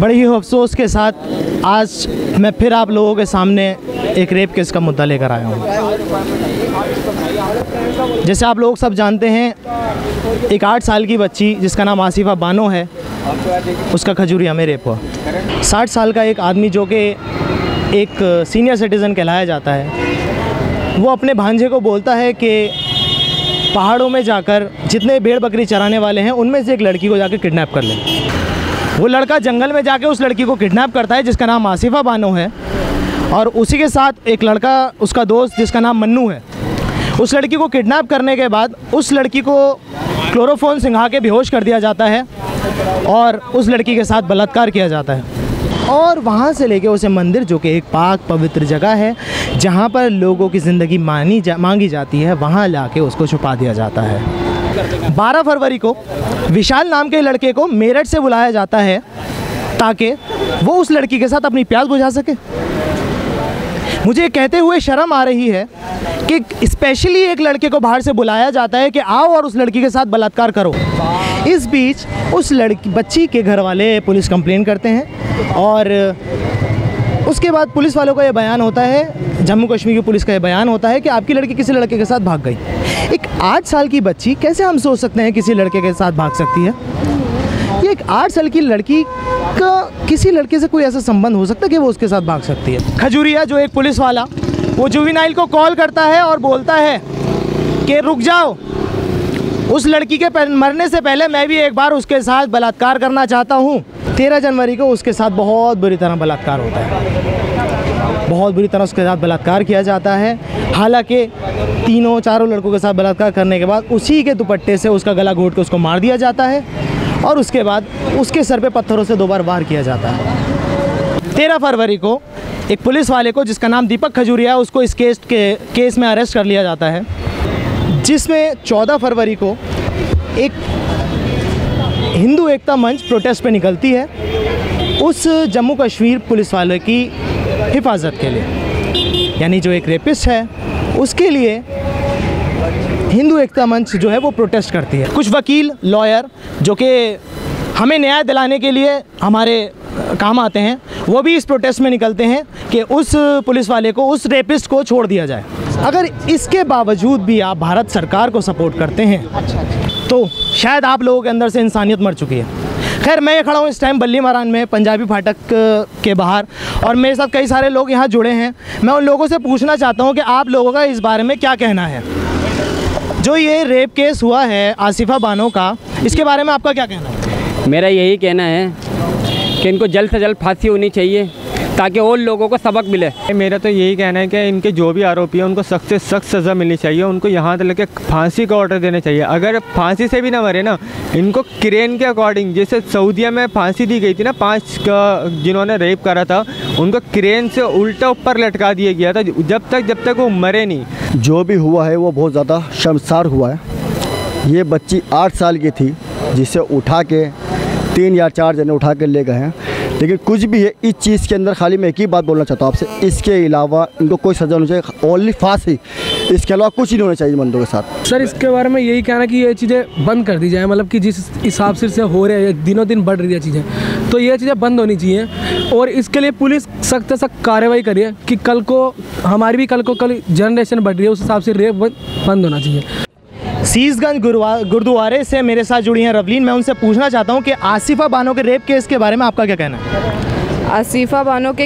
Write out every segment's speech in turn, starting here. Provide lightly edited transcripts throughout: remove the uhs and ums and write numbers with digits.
बड़े ही अफसोस के साथ आज मैं फिर आप लोगों के सामने एक रेप केस का मुद्दा लेकर आया हूँ। जैसे आप लोग सब जानते हैं, एक 8 साल की बच्ची जिसका नाम आसिफा बानो है, उसका खजूरिया में रेप हुआ। 60 साल का एक आदमी जो कि एक सीनियर सिटीज़न कहलाया जाता है, वो अपने भांजे को बोलता है कि पहाड़ों में जाकर जितने भेड़ बकरी चराने वाले हैं उनमें से एक लड़की को जाकर किडनैप कर ले। वो लड़का जंगल में जाके उस लड़की को किडनैप करता है जिसका नाम आसिफा बानो है, और उसी के साथ एक लड़का, उसका दोस्त जिसका नाम मन्नू है। उस लड़की को किडनैप करने के बाद उस लड़की को क्लोरोफॉर्म सिंघा के बेहोश कर दिया जाता है और उस लड़की के साथ बलात्कार किया जाता है। और वहाँ से लेके उसे मंदिर, जो कि एक पाक पवित्र जगह है जहाँ पर लोगों की ज़िंदगी मांगी जाती है, वहाँ लाके उसको छुपा दिया जाता है। 12 फरवरी को विशाल नाम के लड़के को मेरठ से बुलाया जाता है ताकि वो उस लड़की के साथ अपनी प्यास बुझा सके। मुझे कहते हुए शर्म आ रही है कि स्पेशली एक लड़के को बाहर से बुलाया जाता है कि आओ और उस लड़की के साथ बलात्कार करो। इस बीच उस बच्ची के घर वाले पुलिस कंप्लेन करते हैं और उसके बाद पुलिस वालों का ये बयान होता है, जम्मू कश्मीर की पुलिस का ये बयान होता है कि आपकी लड़की किसी लड़के के साथ भाग गई। एक 8 साल की बच्ची, कैसे हम सोच सकते हैं किसी लड़के के साथ भाग सकती है? ये एक 8 साल की लड़की का किसी लड़के से कोई ऐसा संबंध हो सकता है कि वो उसके साथ भाग सकती है? खजूरिया, जो एक पुलिस वाला, वो जुवेनाइल को कॉल करता है और बोलता है कि रुक जाओ, उस लड़की के मरने से पहले मैं भी एक बार उसके साथ बलात्कार करना चाहता हूँ। 13 जनवरी को उसके साथ बहुत बुरी तरह बलात्कार होता है, बहुत बुरी तरह उसके साथ बलात्कार किया जाता है। हालांकि 3-4 लड़कों के साथ बलात्कार करने के बाद उसी के दुपट्टे से उसका गला घोंट के उसको मार दिया जाता है और उसके बाद उसके सर पे पत्थरों से 2 बार वार किया जाता है। 13 फरवरी को एक पुलिस वाले को, जिसका नाम दीपक खजूरिया, उसको इस केस में अरेस्ट कर लिया जाता है, जिसमें 14 फरवरी को एक हिंदू एकता मंच प्रोटेस्ट पे निकलती है उस जम्मू कश्मीर पुलिस वाले की हिफाजत के लिए। यानी जो एक रेपिस्ट है उसके लिए हिंदू एकता मंच जो है वो प्रोटेस्ट करती है। कुछ वकील, लॉयर जो कि हमें न्याय दिलाने के लिए हमारे काम आते हैं, वो भी इस प्रोटेस्ट में निकलते हैं कि उस पुलिस वाले को, उस रेपिस्ट को छोड़ दिया जाए। अगर इसके बावजूद भी आप भारत सरकार को सपोर्ट करते हैं तो शायद आप लोगों के अंदर से इंसानियत मर चुकी है। खैर, मैं ये खड़ा हूँ इस टाइम बल्ली मारान में, पंजाबी फाटक के बाहर, और मेरे साथ कई सारे लोग यहाँ जुड़े हैं। मैं उन लोगों से पूछना चाहता हूँ कि आप लोगों का इस बारे में क्या कहना है। जो ये रेप केस हुआ है आसिफा बानो का, इसके बारे में आपका क्या कहना है? मेरा यही कहना है कि इनको जल्द से जल्द फांसी होनी चाहिए ताकि और लोगों को सबक मिले। मेरा तो यही कहना है कि इनके जो भी आरोपी हैं उनको सख्त से सख्त सज़ा मिलनी चाहिए। उनको यहाँ तक लेके फांसी का ऑर्डर देना चाहिए। अगर फांसी से भी ना मरे ना, इनको क्रेन के अकॉर्डिंग, जैसे सऊदीया में फांसी दी गई थी ना 5 का जिन्होंने रेप करा था, उनको क्रेन से उल्टा ऊपर लटका दिया गया था जब तक वो मरे नहीं। जो भी हुआ है वो बहुत ज़्यादा शर्मसार हुआ है। ये बच्ची 8 साल की थी जिसे उठा के 3 या 4 जने उठा के ले गए हैं। लेकिन कुछ भी है, इस चीज़ के अंदर खाली मैं एक ही बात बोलना चाहता हूँ आपसे, इसके अलावा इनको कोई सज़ा होनी चाहिए, ओनली फांसी, इसके अलावा कुछ नहीं होना चाहिए बंदों के साथ। सर, इसके बारे में यही कहना कि ये चीज़ें बंद कर दी जाए, मतलब कि जिस हिसाब से हो रहे हैं, दिनों दिन बढ़ रही है चीज़ें, तो ये चीज़ें बंद होनी चाहिए। और इसके लिए पुलिस सख्त से सख्त कार्रवाई करिए कि कल को हमारी भी कल जनरेशन बढ़ रही है, उस हिसाब से रेप बंद होना चाहिए। सीसगंज गुरुद्वारे से मेरे साथ जुड़ी हैं रवलीन। मैं उनसे पूछना चाहता हूं कि आसिफा बानो के रेप केस के बारे में आपका क्या कहना है? आसिफा बानो के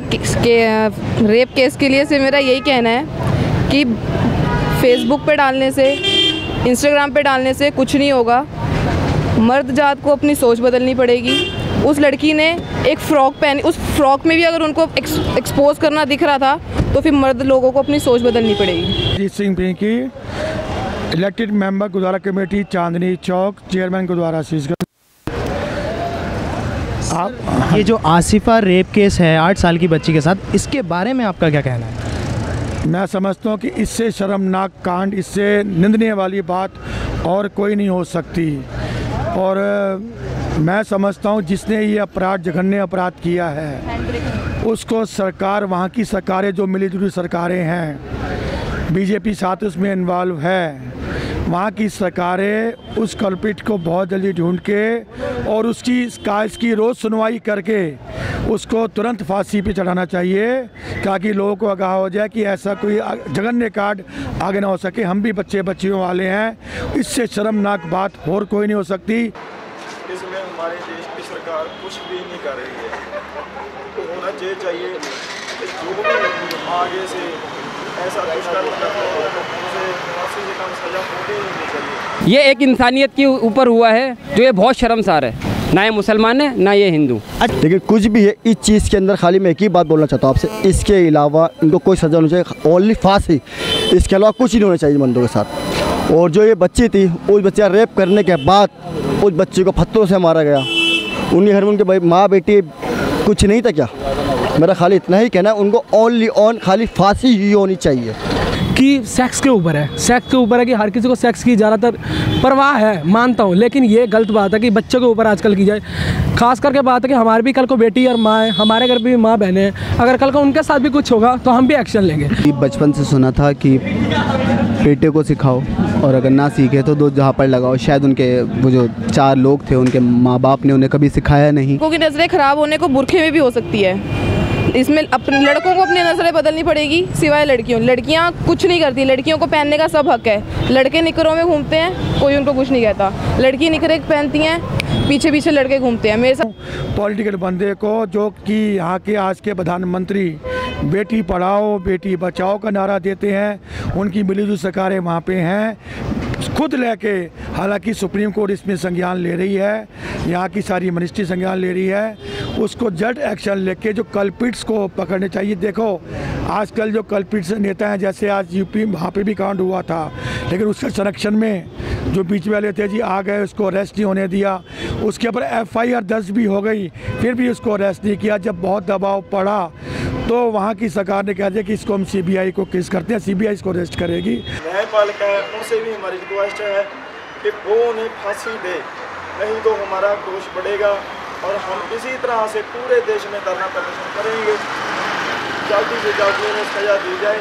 रेप केस के लिए से मेरा यही कहना है कि फेसबुक पे डालने से, इंस्टाग्राम पे डालने से कुछ नहीं होगा। मर्द जात को अपनी सोच बदलनी पड़ेगी। उस लड़की ने एक फ़्रॉक पहनी, उस फ्रॉक में भी अगर उनको एक्सपोज करना दिख रहा था तो फिर मर्द लोगों को अपनी सोच बदलनी पड़ेगी। Ajit Singh Pinki, elected member gurdwara committee Chandni Chowk, chairman gurdwara Sisganj. ये जो आसिफा रेप केस है 8 साल की बच्ची के साथ, इसके बारे में आपका क्या कहना है? मैं समझता हूँ कि इससे शर्मनाक कांड, इससे निंदनीय वाली बात और कोई नहीं हो सकती। और मैं समझता हूँ जिसने ये अपराध, जघन्य अपराध किया है, उसको सरकार, वहाँ की सरकारें जो मिली जुली सरकारें हैं, बीजेपी साथ उसमें इन्वॉल्व है, वहाँ की सरकारें उस कल्पिट को बहुत जल्दी ढूंढ के और इसकी रोज़ सुनवाई करके उसको तुरंत फांसी पे चढ़ाना चाहिए, ताकि लोगों को आगाह हो जाए कि ऐसा कोई जघन्य कांड आगे ना हो सके। हम भी बच्चियों वाले हैं, इससे शर्मनाक बात और कोई नहीं हो सकती। इसमें हमारे देश की सरकार कुछ भी नहीं कर रही है। तो होना चाहिए कि जो भी आगे से ऐसा दुष्कर्म करता हो उसे फांसी से कम सजा होनी नहीं चाहिए। ये एक इंसानियत के ऊपर हुआ है जो ये बहुत शर्मसार है। ना ये मुसलमान है ना ये हिंदू। लेकिन कुछ भी है इस चीज़ के अंदर, खाली मैं एक ही बात बोलना चाहता हूँ आपसे, इसके अलावा इनको कोई सज़ा होनी चाहिए, ओनली फांसी, इसके अलावा कुछ नहीं होना चाहिए बंदों के साथ। और जो ये बच्ची थी, उस बच्चा रेप करने के बाद उस बच्ची को पत्थरों से मारा गया। उनके घर में उनके माँ बेटी कुछ नहीं था क्या? मेरा खाली इतना ही कहना है, उनको ओनली खाली फांसी ही होनी चाहिए। कि सेक्स के ऊपर है, सेक्स के ऊपर है कि हर किसी को सेक्स की ज़्यादातर परवाह है, मानता हूँ, लेकिन ये गलत बात है कि बच्चों के ऊपर आजकल की जाए। खास करके बात है कि हमारे भी कल को बेटी और माँ है, हमारे घर पे भी माँ बहनें हैं, अगर कल को उनके साथ भी कुछ होगा तो हम भी एक्शन लेंगे। बचपन से सुना था कि बेटे को सिखाओ और अगर ना सीखे तो दो झापड़ लगाओ। शायद उनके वो जो 4 लोग थे, उनके माँ बाप ने उन्हें कभी सिखाया नहीं। लोगों की नज़रें ख़राब होने को बुरखे में भी हो सकती है। इसमें अपने लड़कों को अपनी नज़रें बदलनी पड़ेगी, सिवाय लड़कियों। लड़कियां कुछ नहीं करती, लड़कियों को पहनने का सब हक है। लड़के निकरों में घूमते हैं, कोई उनको कुछ नहीं कहता। लड़की निकरें पहनती हैं, पीछे पीछे लड़के घूमते हैं। मेरे साथ पॉलिटिकल बंदे को, जो कि यहाँ के आज के प्रधानमंत्री बेटी पढ़ाओ बेटी बचाओ का नारा देते हैं, उनकी मिलीजुली सरकारें वहाँ पे हैं खुद लेके। हालांकि सुप्रीम कोर्ट इसमें संज्ञान ले रही है, यहाँ की सारी मिनिस्ट्री संज्ञान ले रही है, उसको जल्द एक्शन लेके जो कल्पिट्स को पकड़ने चाहिए। देखो आजकल जो कल्पिट्स नेता हैं, जैसे आज यूपी वहाँ पे भी कांड हुआ था, लेकिन उसके संरक्षण में जो बीच वाले थे जी आ गए, उसको अरेस्ट नहीं होने दिया। उसके ऊपर FIR दर्ज भी हो गई, फिर भी उसको अरेस्ट नहीं किया। जब बहुत दबाव पड़ा तो वहाँ की सरकार ने कहा कि इसको हम CBI को केस करते हैं, CBI इसको अरेस्ट करेगी। न्यायपालिका है, उनसे भी हमारी रिक्वेस्ट है कि वो उन्हें फांसी दे, नहीं तो हमारा रोष बढ़ेगा और हम इसी तरह से पूरे देश में धरना प्रदर्शन करेंगे। जल्दी से जल्दी उन्हें सजा दी जाए।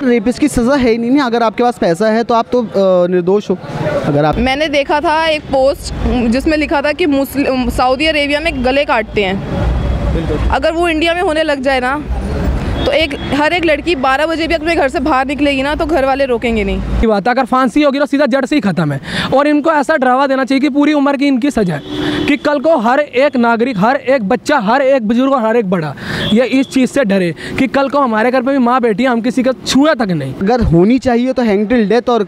रेपिस्ट की सज़ा है ही नहीं। अगर आपके पास पैसा है तो आप तो निर्दोष हो। अगर आप मैंने देखा था एक पोस्ट जिसमें लिखा था कि सऊदी अरेबिया में गले काटते हैं। अगर वो इंडिया में होने लग जाए ना तो हर एक लड़की 12 बजे भी अपने घर से बाहर निकलेगी ना तो घर वाले रोकेंगे नहीं। ये बात है, अगर फांसी होगी तो सीधा जड़ से ही खत्म है। और इनको ऐसा डरावा देना चाहिए कि पूरी उम्र की इनकी सजा है, कि कल को हर एक नागरिक, हर एक बच्चा, हर एक बुजुर्ग और हर एक बड़ा ये इस चीज़ से डरे कि कल को हमारे घर पे भी माँ बेटी, हम किसी का छुआ तक नहीं। अगर होनी चाहिए तो हैंग टिल डेथ, और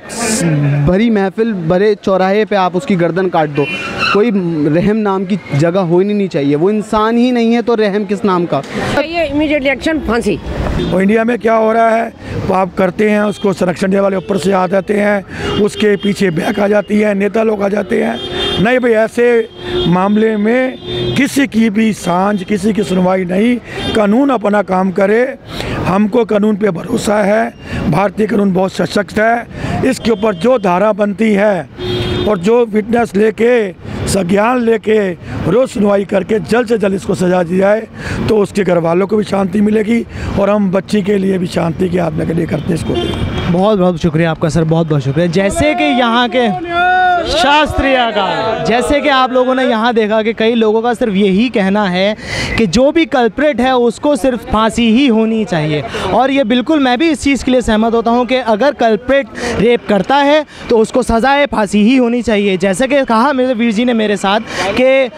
भरी महफिल भरे चौराहे पे आप उसकी गर्दन काट दो। कोई रहम नाम की जगह होनी नहीं चाहिए। वो इंसान ही नहीं है तो रहम किस नाम का? ये इमीडिएट एक्शन फांसी। और इंडिया में क्या हो रहा है, वो आप करते हैं, उसको संरक्षण देने वाले ऊपर से आ जाते हैं, उसके पीछे बैक आ जाती है, नेता लोग आ जाते हैं। नहीं भाई, ऐसे मामले में किसी की भी सांझ, किसी की सुनवाई नहीं। कानून अपना काम करे, हमको कानून पे भरोसा है। भारतीय कानून बहुत सशक्त है। इसके ऊपर जो धारा बनती है और जो विटनेस लेके, संज्ञान लेके, रोज़ सुनवाई करके जल्द से जल्द इसको सजा दी जाए तो उसके घर वालों को भी शांति मिलेगी और हम बच्ची के लिए भी शांति की आत्मा के लिए करते हैं इसको। बहुत बहुत शुक्रिया आपका सर, बहुत बहुत शुक्रिया। जैसे कि यहाँ के शास्त्रीय गान, जैसे कि आप लोगों ने यहाँ देखा कि कई लोगों का सिर्फ यही कहना है कि जो भी कल्प्रेट है उसको सिर्फ फांसी ही होनी चाहिए। और ये बिल्कुल मैं भी इस चीज़ के लिए सहमत होता हूँ कि अगर कल्प्रेट रेप करता है तो उसको सज़ाए फांसी ही होनी चाहिए। जैसे कि कहा मेरे वीर जी ने मेरे साथ कि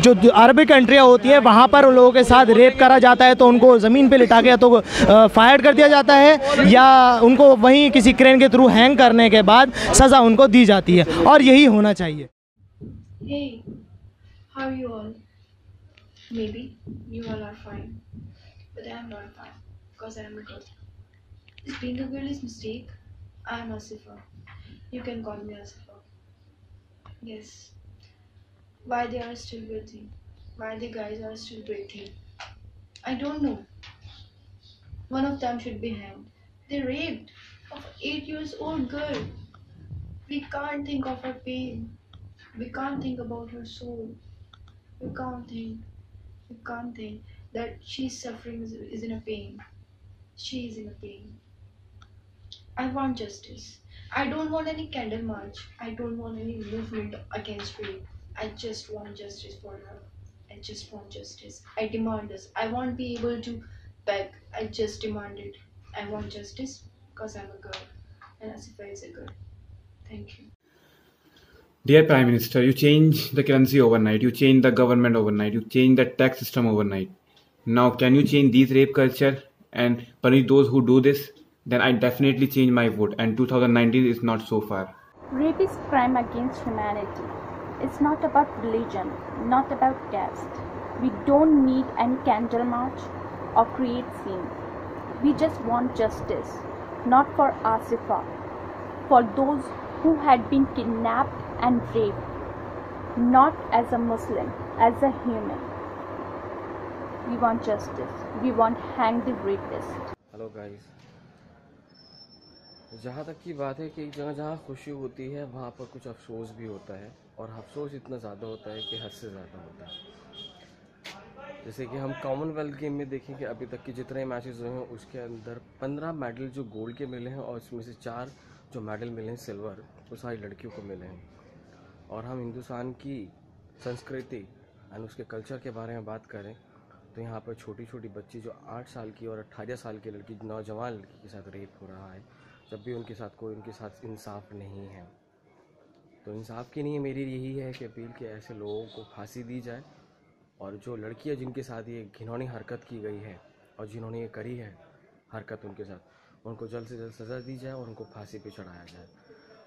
जो अरबी कंट्रियाँ होती हैं वहाँ पर उन लोगों के साथ रेप करा जाता है तो उनको ज़मीन पर लिटा के तो फायर कर दिया जाता है या उनको वहीं किसी क्रेन के थ्रू हैंग करने के बाद सज़ा उनको दी जाती है, और यही होना चाहिए। Hey, how are you all? Maybe you all are fine, but I am not fine because I am a girl. Is being a girl is mistake? I am Asifa. You can call me Asifa. Yes. Why they are still breathing? Why the guys are still breathing? I don't know. One of them should be hanged. They raped an 8-year-old girl. We can't think of her pain. We can't think about her soul. We can't think that she's suffering, is in a pain. She is in a pain. I want justice. I don't want any candle march. I don't want any movement against rape. I just want justice for her. I just want justice. I demand this. I won't be able to beg. I just demand it. I want justice because I'm a girl and Asifa is a girl. Thank you. Dear Prime Minister, you change the currency overnight, you change the government overnight, you change the tax system overnight. Now, can you change these rape culture and punish those who do this? Then I definitely change my vote, and 2019 is not so far. Rape is crime against humanity. It's not about religion, not about caste. We don't need any candle march or create scene. We just want justice, not for Asifa, for those who had been kidnapped and raped, not as a Muslim, as a human. We want justice. We want hang the rapist. Hello guys. जहाँ तक की बात है कि एक जगह जहाँ खुशी होती है वहाँ पर कुछ अफसोस भी होता है, और अफसोस इतना ज़्यादा होता है कि हद से ज़्यादा होता है। जैसे कि हम कॉमनवेल्थ गेम में देखें कि अभी तक के जितने मैचेस हुए हैं उसके अंदर 15 मेडल जो गोल्ड के मिले हैं, और इसमें से 4 जो मेडल मिले हैं सिल्वर, वो सारी लड़कियों को मिले हैं। और हम हिंदुस्तान की संस्कृति और उसके कल्चर के बारे में बात करें तो यहाँ पर छोटी छोटी बच्ची जो 8 साल की और 18 साल की लड़की, नौजवान लड़की के साथ रेप हो रहा है, जब भी उनके साथ इंसाफ नहीं है। तो इंसाफ के लिए मेरी यही है कि अपील कि ऐसे लोगों को फांसी दी जाए, और जो लड़कियां जिनके साथ ये घिनौनी हरकत की गई है और जिन्होंने ये करी है हरकत उनके साथ, उनको जल्द से जल्द सज़ा दी जाए और उनको फांसी पे चढ़ाया जाए।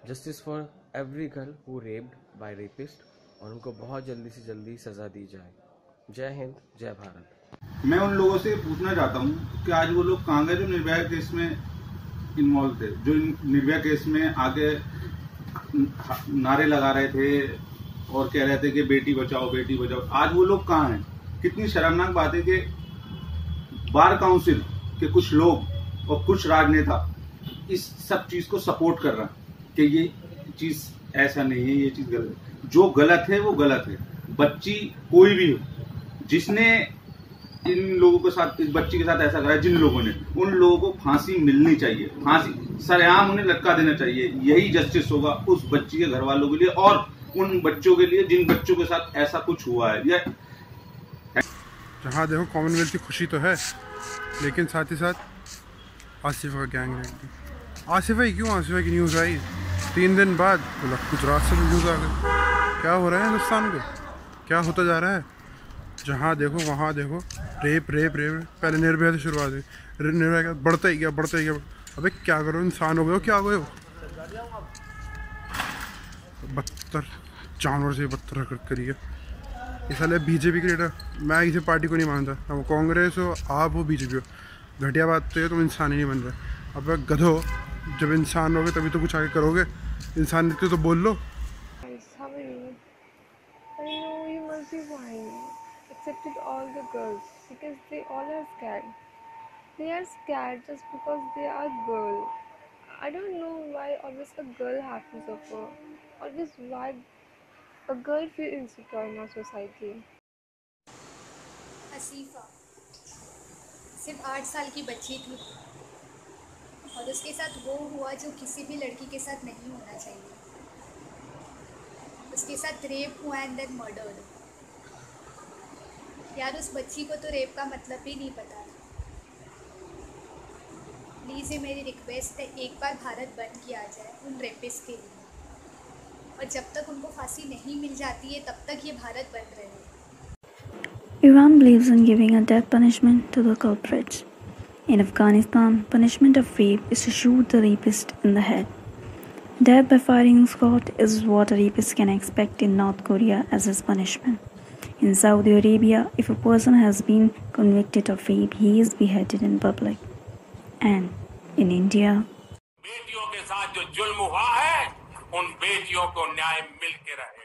Justice for every girl who raped by rapist, और उनको बहुत जल्दी से जल्दी सज़ा दी जाए। जय हिंद, जय भारत। मैं उन लोगों से पूछना चाहता हूँ कि आज वो लोग कहाँ गए जो निर्भया केस में इन्वॉल्व थे, जो निर्भया केस में आगे नारे लगा रहे थे और कह रहे थे कि बेटी बचाओ बेटी बचाओ। आज वो लोग कहाँ हैं? कितनी शर्मनाक बात है कि बार काउंसिल के कुछ लोग और कुछ राजनेता इस सब चीज को सपोर्ट कर रहा है कि ये चीज ऐसा नहीं है, ये चीज गलत है। जो गलत है वो गलत है। बच्ची कोई भी हो जिसने इन लोगों के साथ, इस बच्ची के साथ ऐसा करा, जिन लोगों ने, उन लोगों को फांसी मिलनी चाहिए, फांसी सरेआम उन्हें लटका देना चाहिए। यही जस्टिस होगा उस बच्ची के घर वालों के लिए और उन बच्चों के लिए जिन बच्चों के साथ ऐसा कुछ हुआ है। जहाँ देखो कॉमनवेल्थ की खुशी तो है, लेकिन साथ ही साथ आसिफा का गैंग रेप। आसिफा ही क्यों? आसिफा की न्यूज़ आई 3 दिन बाद, बोला गुजरात से भी न्यूज़ आ गई। क्या हो रहा है हिंदुस्तान को? क्या होता जा रहा है? जहाँ देखो वहाँ देखो रेप रेप रेप। पहले निर्भया से शुरुआत हुई, निर्भया बढ़ता ही गया। अबे क्या करो, इंसान हो गए हो, क्या हो गए हो? बदतर जानवर से बदतर हरकत करी है इस साल बीजेपी के लीडर। मैं किसी पार्टी को नहीं मानता, ना वो कांग्रेस हो, आप हो, बीजेपी हो। घटिया बात तो है, तुम इंसान ही नहीं बन रहे। अब गधो, जब इंसान होगे तभी तो कुछ आगे करोगे। इंसान तो बोल लो। Accepted all the girls because they all are scared. They are scared just because they are girl. I don't know why always a girl has to suffer. Always why a girl feels insecure in our society. Asifa सिर्फ 8 साल की बच्ची थी और उसके साथ वो हुआ जो किसी भी लड़की के साथ नहीं होना चाहिए। उसके साथ रेप हुआ एंड देन मर्डर्ड। यार उस बच्ची को तो रेप का मतलब ही नहीं पता था। प्लीज़ ये मेरी रिक्वेस्ट है, एक बार भारत बंद किया जाए उन रेपिस्ट के लिए, और जब तक उनको फांसी नहीं मिल जाती है तब तक ये भारत बंद रहे। Iran believes in giving a death punishment to the culprits. In Afghanistan, punishment of rape is to shoot the rapist in the head. Death by firing squad is what a rapist can expect in North Korea as his punishment. In Saudi Arabia, if a person has been convicted of rape, he is beheaded in public. And in India, बेटियों के साथ जो जुल्म हुआ है, उन बेटियों को न्याय मिल के रहे।